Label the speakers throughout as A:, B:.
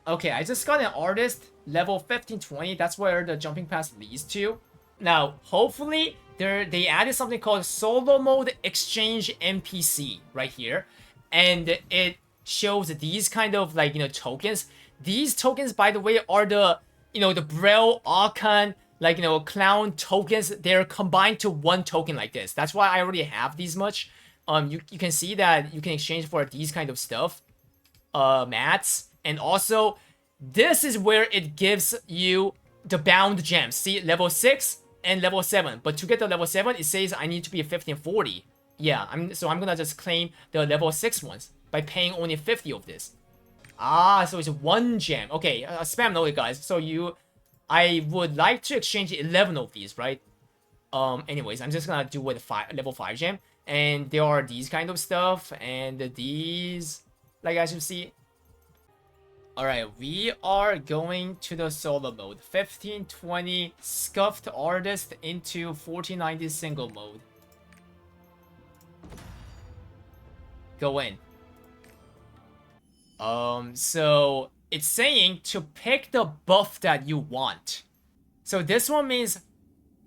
A: Okay, I just got an artist level 1520. That's where the jumping pass leads to. Now, hopefully, they added something called solo mode exchange NPC right here, and it shows these kind of like tokens. These tokens, by the way, are the the Braille Archon like clown tokens. They're combined to one token like this. That's why I already have these much. You can see that you can exchange for these kind of stuff, mats, and also this is where it gives you the bound gems. See, level 6 and level 7. But to get the level 7, it says I need to be a 1540. Yeah, I'm gonna just claim the level 6 ones by paying only 50 of this. Ah, so it's 1 gem. Okay, spam note, guys. So I would like to exchange 11 of these, right? Anyways, I'm just gonna do with level 5 gem. And there are these kind of stuff, and these, like as you see. Alright, we are going to the solo mode. 1520 Scuffed Artist into 1490 single mode. Go in. So it's saying to pick the buff that you want. So this one means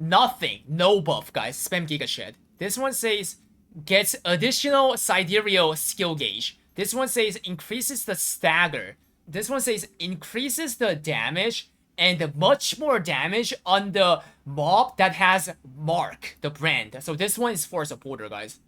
A: nothing, no buff, guys. Spam Giga Shed. This one says gets additional sidereal skill gauge. This one says increases the stagger. This one says increases the damage and much more damage on the mob that has Mark, the brand. So this one is for a supporter, guys.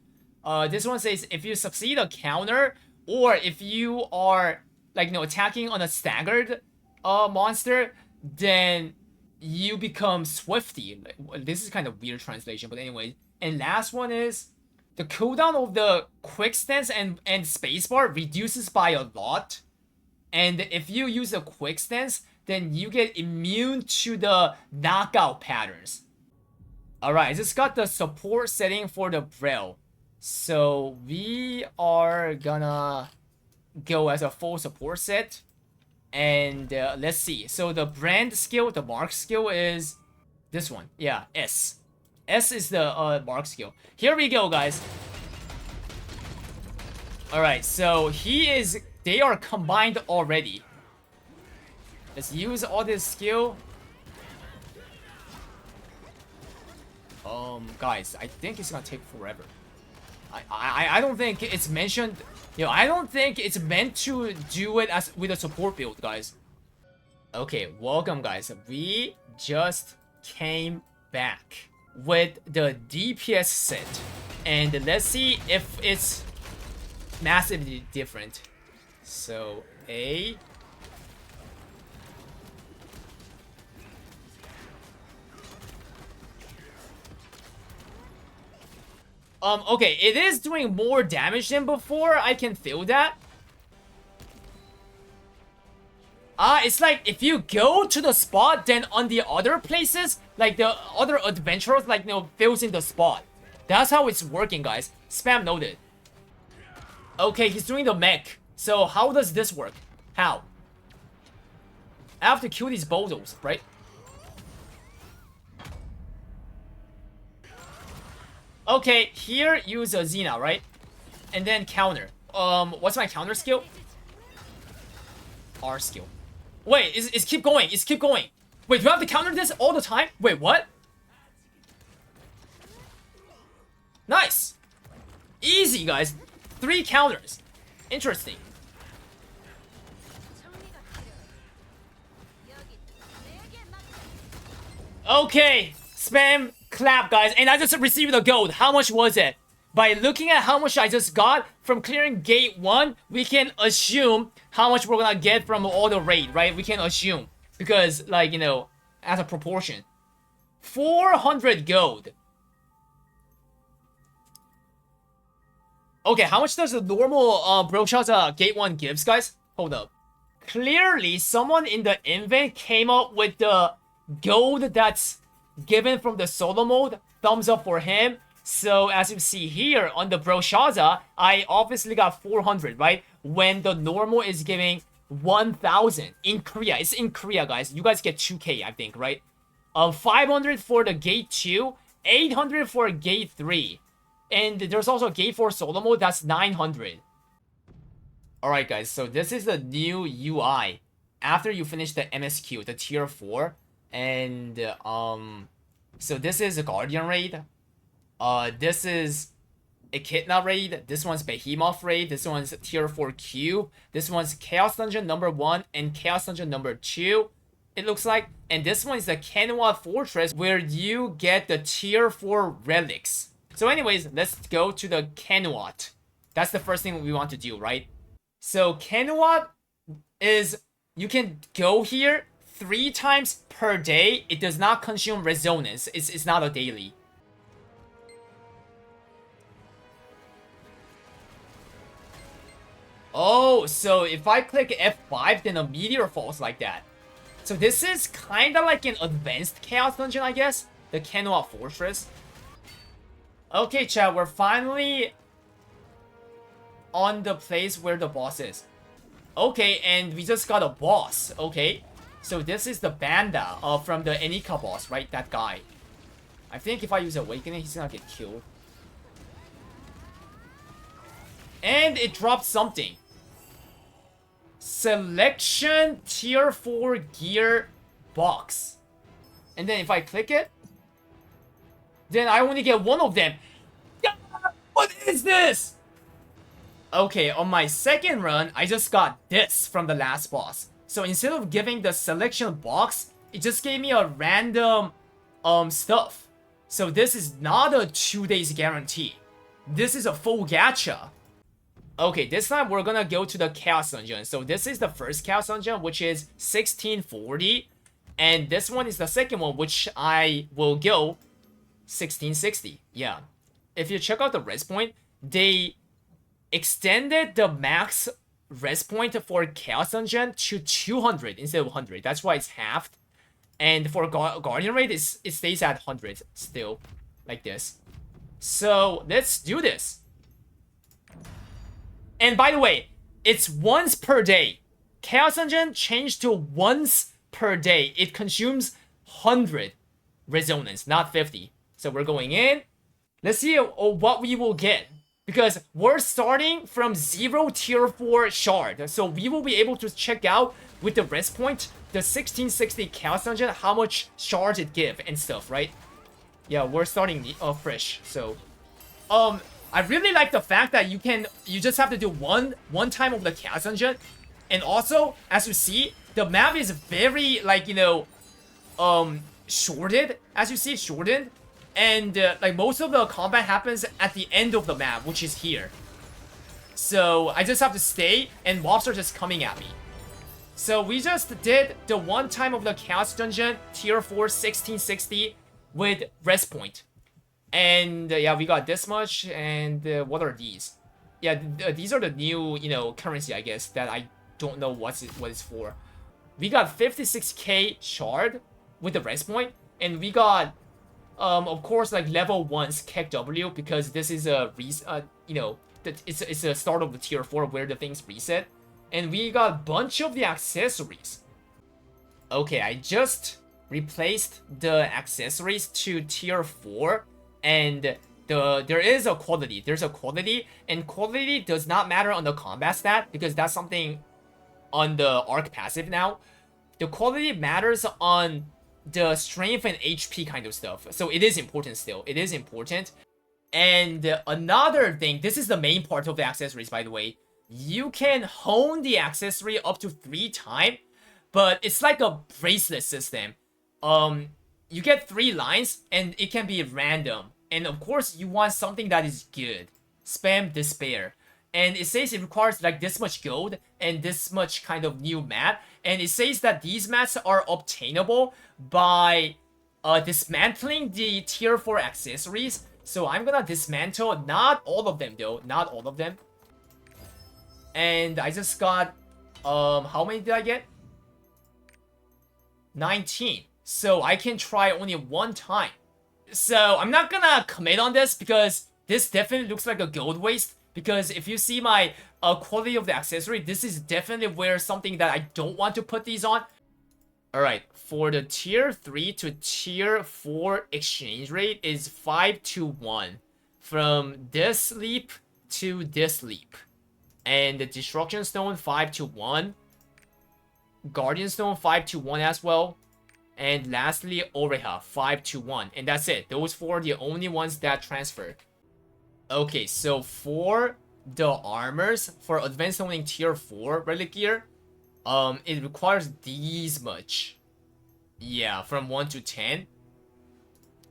A: This one says if you succeed a counter, or if you are like attacking on a staggered monster, then you become swifty. This is kind of weird translation, but anyway. And last one is the cooldown of the quick stance and spacebar reduces by a lot. And if you use a quick stance, then you get immune to the knockout patterns. Alright, I just got the support setting for the Braille. So we are gonna go as a full support set. And let's see. So the brand skill, the mark skill is this one. Yeah, S. S is the mark skill. Here we go, guys. Alright, so they are combined already. Let's use all this skill. Guys, I think it's gonna take forever. I don't think it's mentioned. I don't think it's meant to do it as with a support build, guys. Okay, welcome, guys. We just came back with the DPS set, and let's see if it's massively different. So A. Okay, it is doing more damage than before. I can feel that. It's like if you go to the spot, then on the other places, like the other adventurers, like, fills in the spot. That's how it's working, guys. Spam noted. Okay, he's doing the mech. So how does this work? How? I have to kill these bozos, right? Okay, here use a Xena, right? And then counter. What's my counter skill? R skill. Wait, it's keep going. It's keep going. Wait, do I have to counter this all the time? Wait, what? Nice. Easy, guys. 3 counters. Interesting. Okay, spam clap, guys, and I just received the gold. How much was it? By looking at how much I just got from clearing gate 1, we can assume how much we're gonna get from all the raid, right? We can assume, because, like, as a proportion. 400 gold. Okay, how much does the normal Brochaza gate 1 gives, guys? Hold up. Clearly, someone in the invent came up with the gold that's given from the solo mode. Thumbs up for him. So as you see here on the Brochaza, I obviously got 400, right? When the normal is giving 1,000 in Korea. It's in Korea, guys. You guys get 2K, I think, right? 500 for the gate 2, 800 for gate 3. And there's also gate 4 solo mode, that's 900. Alright, guys, so this is the new UI. after you finish the MSQ, the tier 4, and so this is a Guardian raid. This is Echidna raid. This one's Behemoth raid. This one's tier 4 Q. This one's Chaos Dungeon number 1 and Chaos Dungeon number 2. It looks like. And this one is the Kenuat Fortress where you get the tier 4 relics. So anyways, let's go to the Kenuat. That's the first thing we want to do, right? So Kenuat is, you can go here 3 times per day. It does not consume resonance. It's not a daily. Oh, so if I click F5, then a meteor falls like that. So this is kind of like an advanced Chaos Dungeon, I guess. The Kenuat Fortress. Okay, chat, we're finally on the place where the boss is. Okay, and we just got a boss. Okay, so this is the Banda from the Enika boss, right? That guy. I think if I use Awakening, he's gonna get killed. And it dropped something. Selection tier 4 gear box. And then if I click it, then I only get one of them. What is this? Okay, on my second run, I just got this from the last boss. So instead of giving the selection box, it just gave me a random stuff. So this is not a 2 days guarantee. This is a full gacha. Okay, this time we're gonna go to the Chaos Dungeon. So this is the first Chaos Dungeon, which is 1640. And this one is the second one, which I will go 1660. Yeah. If you check out the rest point, they extended the max rest point for Chaos Dungeon to 200 instead of 100. That's why it's halved. And for Guardian Raid, it stays at 100 still, like this. So let's do this. And by the way, it's once per day. Chaos Dungeon changed to once per day. It consumes 100 resonance, not 50. So we're going in. Let's see what we will get. Because we're starting from 0 tier 4 shard. So we will be able to check out with the rest point, the 1660 Chaos Dungeon, how much shards it give and stuff, right? Yeah, we're starting fresh. So, I really like the fact that you just have to do one time of the Chaos Dungeon. And also, as you see, the map is very, like, you know, shorted. As you see, shortened. And, like, most of the combat happens at the end of the map, which is here. So, I just have to stay, and mobs are just coming at me. So, we just did the one time of the Chaos Dungeon, Tier 4, 1660, with rest point. And, yeah, we got this much, and what are these? Yeah, these are the new, you know, currency, I guess, that I don't know what it's for. We got 56k shard with the rest point, and we got... of course, like level 1's Keck W, because this is a you know, it's a start of the tier 4 where the things reset, and we got a bunch of the accessories. Okay, I just replaced the accessories to tier 4, and there is a quality. There's a quality, and quality does not matter on the combat stat because that's something on the arc passive now. The quality matters on the strength and HP kind of stuff. So it is important still. It is important. And another thing, this is the main part of the accessories, by the way. You can hone the accessory up to 3 times, but it's like a bracelet system. You get 3 lines, and it can be random. And of course, you want something that is good. Spam Despair. And it says it requires like this much gold and this much kind of new mat. And it says that these mats are obtainable by dismantling the tier 4 accessories. So I'm gonna dismantle, not all of them though, not all of them. And I just got, how many did I get? 19. So I can try only 1 time. So I'm not gonna commit on this because this definitely looks like a gold waste. Because if you see my quality of the accessory, this is definitely where something that I don't want to put these on. Alright, for the tier 3 to tier 4 exchange rate is 5-1. From this leap to this leap. And the destruction stone 5-1. Guardian Stone 521 as well. And lastly, Oreha 521. And that's it. Those 4 are the only ones that transfer. Okay, so for the armors, for Advanced Owning Tier 4 relic gear, it requires these much. Yeah, from 1 to 10.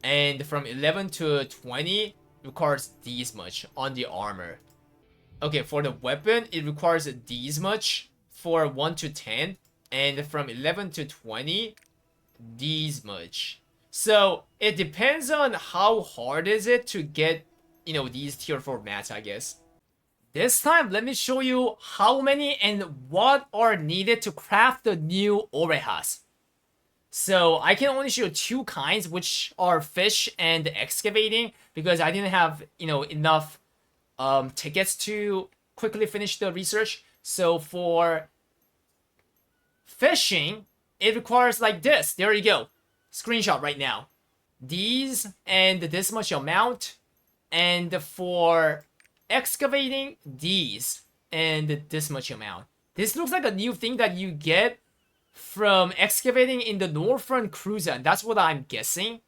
A: And from 11 to 20, it requires these much on the armor. Okay, for the weapon, it requires these much for 1 to 10. And from 11 to 20, these much. So it depends on how hard is it to get, you know, these tier 4 mats, I guess. This time, let me show you how many and what are needed to craft the new Orehas. So I can only show 2 kinds, which are fish and excavating, because I didn't have, you know, enough tickets to quickly finish the research. So for fishing, it requires like this. There you go. Screenshot right now. These and this much amount. And for excavating, these and this much amount. This looks like a new thing that you get from excavating in the Northern Cruiser. And that's what I'm guessing.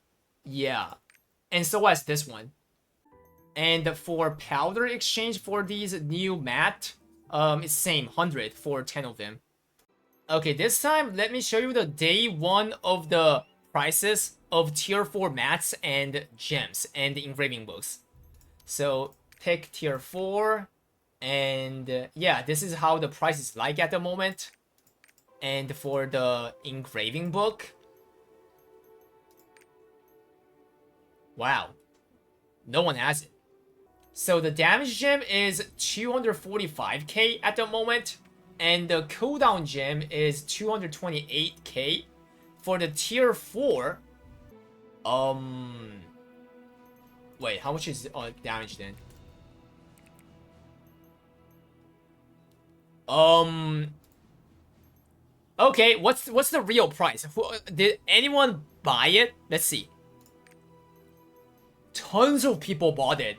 A: Yeah. And so as this one. And for powder exchange for these new mat, it's same 100 for 10 of them. Okay, this time let me show you the day 1 of the prices of tier 4 mats and gems and the engraving books. So pick tier 4, and yeah, this is how the price is like at the moment. And for the engraving book, wow, no one has it. So the damage gem is 245k at the moment, and the cooldown gem is 228k. For the tier 4, wait, how much is damage then? Okay, what's the real price? Did anyone buy it? Let's see. Tons of people bought it.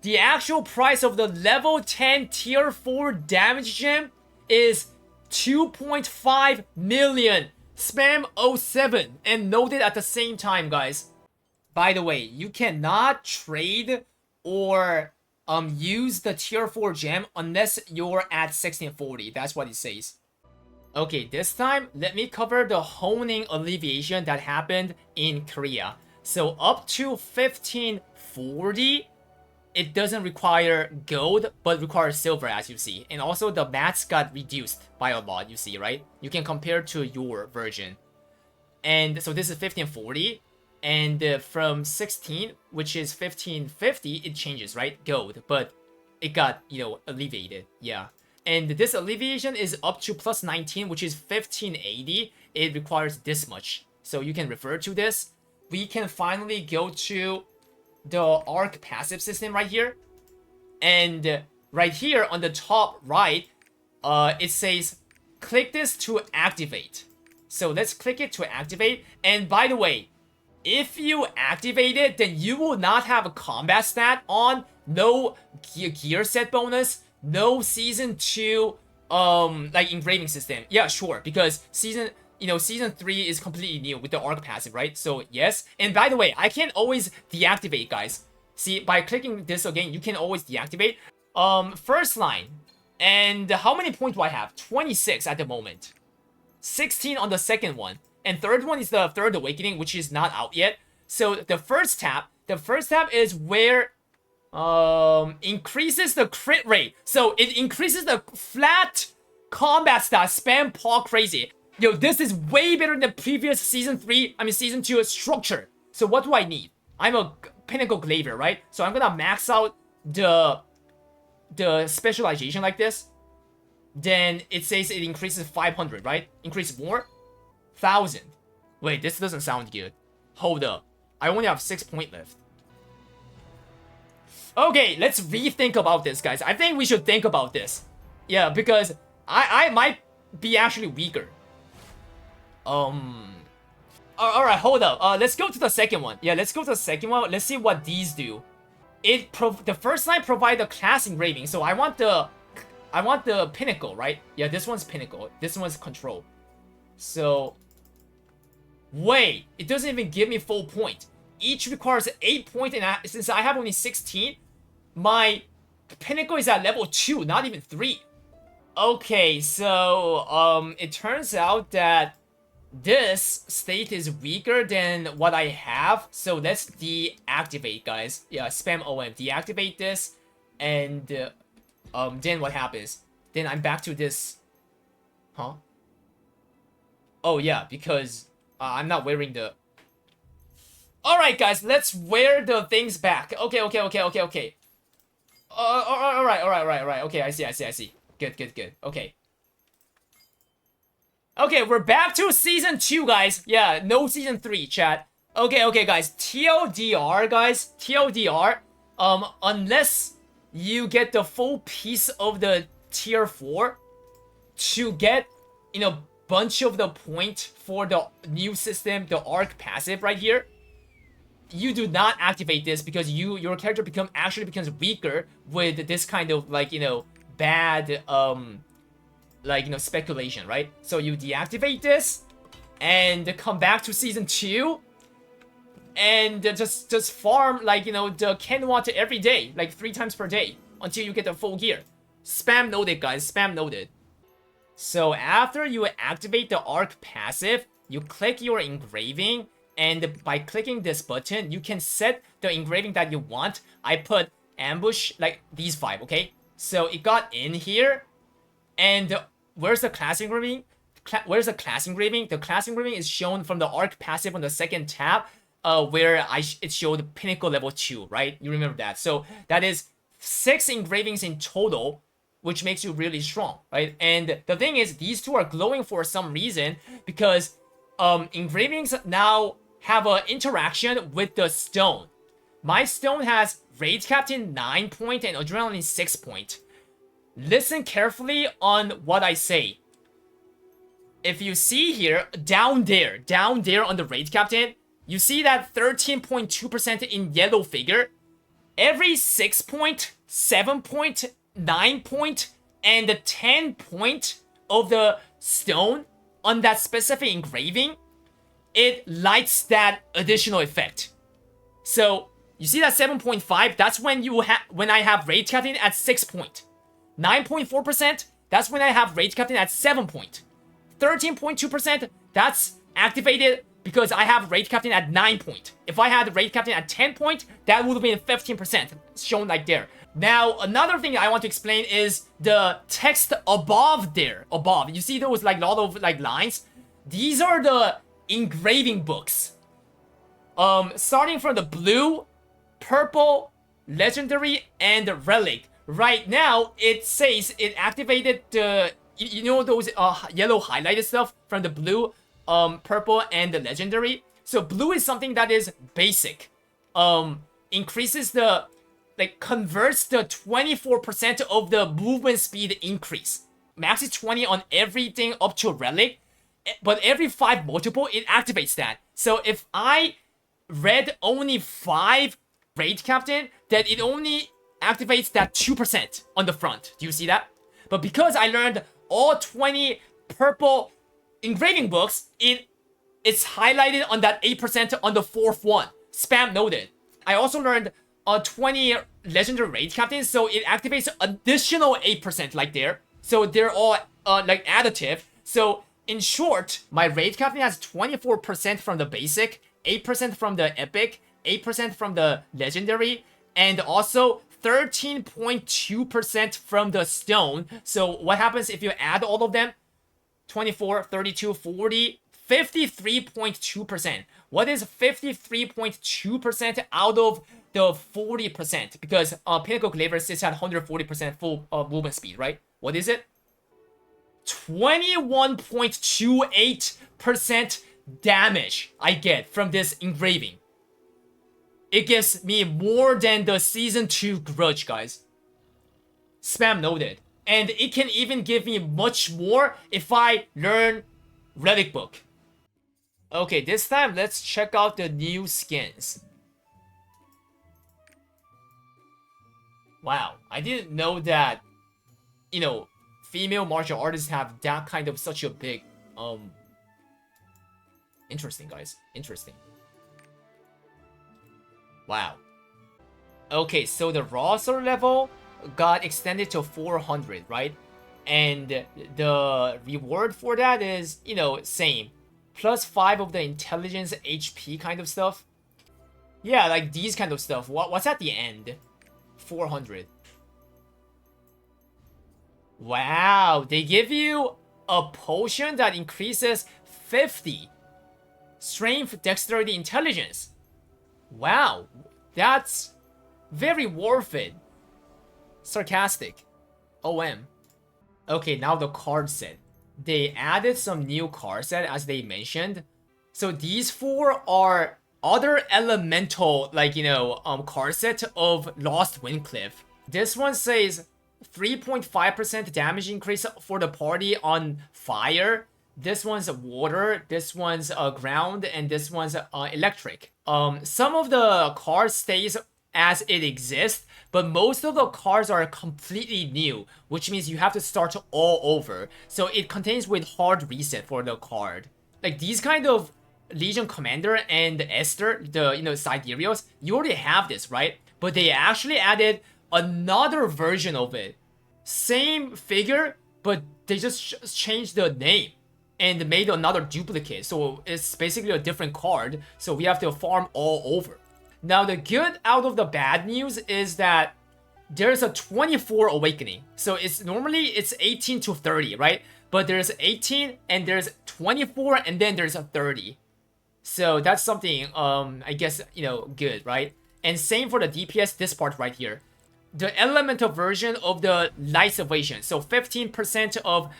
A: The actual price of the level 10 tier 4 damage gem is 2.5 million. Spam 07 and note it at the same time, guys. By the way, you cannot trade or use the tier 4 gem unless you're at 1640. That's what it says. Okay, this time, let me cover the honing alleviation that happened in Korea. So up to 1540, it doesn't require gold, but requires silver, as you see. And also, the mats got reduced by a lot, you see, right? You can compare to your version. And so this is 1540. And from 16, which is 1550, it changes, right? Gold, but it got, you know, alleviated. Yeah. And this alleviation is up to plus 19, which is 1580. It requires this much. So you can refer to this. We can finally go to the arc passive system right here. And right here on the top right, it says, click this to activate. So let's click it to activate. And by the way, if you activate it, then you will not have a combat stat on, no gear set bonus, no season 2 like engraving system. Yeah, sure, because season 3 is completely new with the arc passive, right? So yes. And by the way, I can always deactivate, guys. See, by clicking this again, you can always deactivate. First line. And how many points do I have? 26 at the moment. 16 on the second one. And third one is the third awakening, which is not out yet. So the first tab is where increases the crit rate. So it increases the flat combat stat. Spam paw crazy. Yo, this is way better than previous season 2 structure. So what do I need? I'm a pinnacle glaver, right? So I'm gonna max out the specialization like this. Then it says it increases 500, right? Increase more? 1000. Wait, this doesn't sound good. Hold up. I only have 6 points left. Okay, let's rethink about this, guys. I think we should think about this. Yeah, because I might be actually weaker. Alright, hold up. Let's go to the second one. Yeah, let's go to the second one. Let's see what these do. The first line provide the class engraving. So I want the pinnacle, right? Yeah, this one's pinnacle. This one's control. So, wait, it doesn't even give me full point. Each requires 8 points, and since I have only 16, my pinnacle is at level 2, not even 3. Okay, so, it turns out that this state is weaker than what I have, so let's deactivate, guys. Yeah, spam OM, deactivate this, and then what happens? Then I'm back to this. Huh? Oh yeah, because I'm not wearing the. All right, guys, let's wear the things back. Okay. All right. Okay, I see. Good. Okay. Okay, we're back to Season 2, guys. Yeah, no Season 3, chat. Okay, guys. TLDR, guys. TLDR. Unless you get the full piece of the Tier 4 to get, bunch of the point for the new system, the arc passive right here, you do not activate this because your character actually becomes weaker with this kind of, like, bad, speculation, right? So you deactivate this and come back to Season 2 and just farm, like, the Kenuat every day, like 3 times per day until you get the full gear. Spam noted, guys. Spam noted. So after you activate the arc passive, you click your engraving, and by clicking this button, you can set the engraving that you want. I put ambush, like these 5, okay? So it got in here, and where's the class engraving? Where's the class engraving? The class engraving is shown from the arc passive on the second tab, where it showed pinnacle level 2, right? You remember that. So that is 6 engravings in total, which makes you really strong, right? And the thing is, these 2 are glowing for some reason because engravings now have an interaction with the stone. My stone has Raid Captain 9 point and Adrenaline 6 point. Listen carefully on what I say. If you see here, down there on the Raid Captain, you see that 13.2% in yellow figure. Every 6 point, 7 point, 9 point, and the 10 point of the stone on that specific engraving, it lights that additional effect. So you see that 7.5, that's when I have Raid Captain at 6 point. 9.4%, that's when I have Raid Captain at 7 point. 13.2%, that's activated because I have Raid Captain at 9 point. If I had Raid Captain at 10 point, that would have been 15%, shown like there. Now, another thing I want to explain is the text above there. Above, you see those like lot of like lines? These are the engraving books. Starting from the blue, purple, legendary, and relic. Right now, it says it activated the, those yellow highlighted stuff from the blue, purple, and the legendary. So blue is something that is basic. Increases the, converts the 24% of the movement speed increase. Max is 20 on everything up to relic, but every 5 multiple, it activates that. So if I read only 5 Raid Captain, then it only activates that 2% on the front. Do you see that? But because I learned all 20 purple engraving books, it's highlighted on that 8% on the 4th one. Spam noted. I also learned 20 legendary Raid Captains, so it activates additional 8% like there. So they're all additive. So in short, my Raid Captain has 24% from the basic, 8% from the epic, 8% from the legendary, and also 13.2% from the stone. So what happens if you add all of them? 24, 32, 40, 53.2%. What is 53.2% out of the 40%? Because Pinnacle Glaver sits at 140% full movement speed, right? What is it? 21.28% damage I get from this engraving. It gives me more than the Season 2 Grudge, guys. Spam noted. And it can even give me much more if I learn Relic Book. Okay, this time let's check out the new skins. Wow, I didn't know that, female martial artists have that kind of such a big Interesting, guys. Interesting. Wow. Okay, so the roster level got extended to 400, right? And the reward for that is, you know, same. Plus 5 of the intelligence HP kind of stuff. Yeah, like these kind of stuff. What's at the end? 400. Wow, they give you a potion that increases 50. Strength, dexterity, intelligence. Wow, that's very worth it. Sarcastic. OM. Okay, now the card set. They added some new card set as they mentioned. So these 4 are other elemental, like, you know, card set of Lost Windcliff. This one says 3.5% damage increase for the party on fire. This one's water, this one's ground, and this one's electric. Some of the cards stays as it exists, but most of the cards are completely new, which means you have to start all over. So it contains with hard reset for the card. Like these kind of Legion Commander and Esther, the, you know, Siderios, you already have this, right? But they actually added another version of it. Same figure, but they just changed the name and made another duplicate. So it's basically a different card. So we have to farm all over. Now the good out of the bad news is that there's a 24 awakening. So it's normally it's 18 to 30, right? But there's 18 and there's 24 and then there's a 30. So that's something I guess, you know, good, right? And same for the DPS, this part right here. The elemental version of the light evasion. So 15% of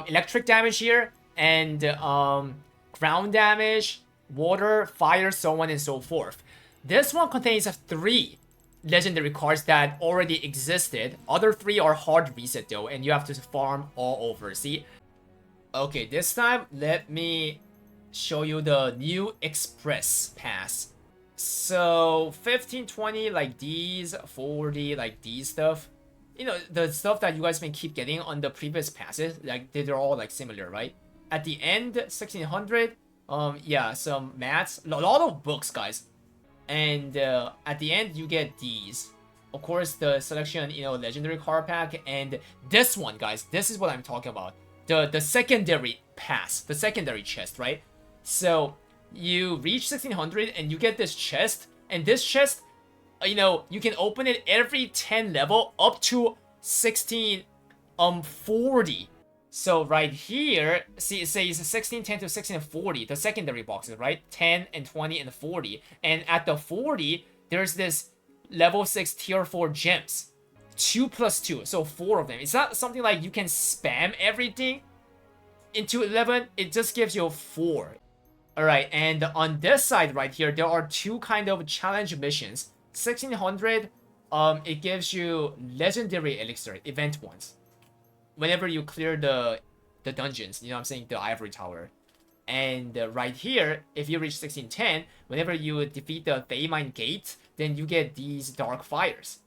A: electric damage here and ground damage, water, fire, so on and so forth. This one contains 3 legendary cards that already existed. Other 3 are hard reset though, and you have to farm all over. See? Okay, this time let me show you the new Express Pass. So 15, 20 like these, 40 like these stuff. You know, the stuff that you guys been keep getting on the previous passes, like they're all like similar, right? At the end, 1600, yeah, some mats, a lot of books, guys. And at the end, you get these. Of course, the selection, you know, legendary card pack. And this one, guys, this is what I'm talking about. The secondary pass, the secondary chest, right? So you reach 1600 and you get this chest. And this chest, you know, you can open it every 10 level up to 1640. So right here, see, it says 1610 to 1640, the secondary boxes, right? 10 and 20 and 40. And at the 40, there's this level 6 tier 4 gems. 2 plus 2, so 4 of them. It's not something like you can spam everything into 11. It just gives you 4. Alright, and on this side right here, there are 2 kind of challenge missions. 1600, it gives you legendary elixir, event ones. Whenever you clear the dungeons, you know what I'm saying, the ivory tower. And right here, if you reach 1610, whenever you defeat the Thaymine Gate, then you get these dark fires.